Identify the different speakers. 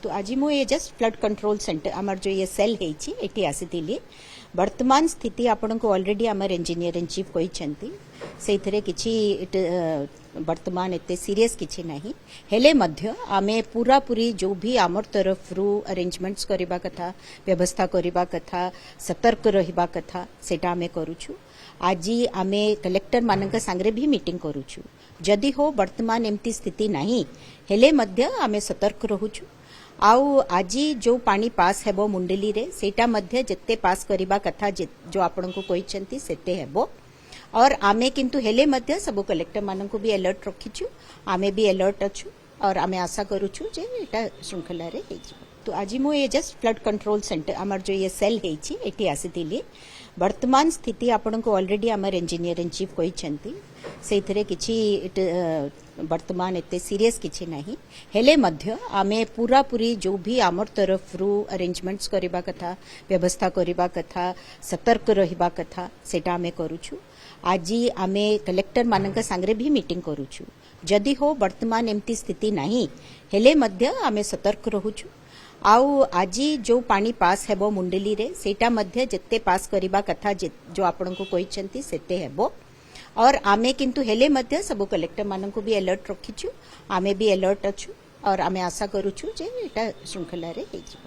Speaker 1: तो आज मु ये जस्ट फ्लड कंट्रोल सेंटर आमर जो ये सेल है एटी आसीली वर्तमान स्थिति आपन को ऑलरेडी आमर इंजीनियर इन चीफ कहते से किसी वर्तमान एते सीरियस किसी नहीं हेले मध्य आमे पूरा पूरी जो भी आमर तरफ रु अरेंजमेंट्स करबा कथा व्यवस्था करबा कथा सतर्क रहिबा कथा सेटा आमे करूछु। आज आमे कलेक्टर मानक सांगरे भी मीटिंग करूछु जदि हो वर्तमान एमती स्थिति नहीं हेले मध्य आमे सतर्क रहुछु। आउ आज जो पानी पास हेबो मुंडेली रे सेटा मध्य जत्ते पास करिबा कथा जो आपन को कहचंती सेते हेबो और आमे किंतु हेले मध्य सब कलेक्टर मानन को भी अलर्ट रखिछु आमे भी अलर्ट अछु और आमे आशा करूछु जे एटा श्रृंखला रे हेछि। तो आज मु ये जस्ट फ्लड कंट्रोल सेंटर आमर जो ये सेल है एटी आसीली वर्तमान स्थिति आपन को ऑलरेडी आमर इंजीनियर इन चीफ कहते से किसी वर्तमान एते सीरियस किसी नहीं हेले मध्य आमे पूरा पूरी जो भी आमर तरफ रु अरेंजमेंट्स करबा कथा व्यवस्था करबा कथा सतर्क रहिबा कथा सेटा आमे करूछु। आज आमे कलेक्टर मानक सांगरे भी मीटिंग करूछु जदि हो वर्तमान एमती स्थिति नहीं हेले मध्य आमे सतर्क रहुछु। आउ आज जो पानी पास हेबो मुंडेली रे सेटा मध्य जत्ते पास करिबा कथा जो आपन को कहचंती सेते हेबो और आमे किंतु हेले मध्य सब कलेक्टर मानन को भी अलर्ट रखिछु आमे भी अलर्ट अछु और आमे आशा करूछु जे एटा श्रृंखला रे हेछि।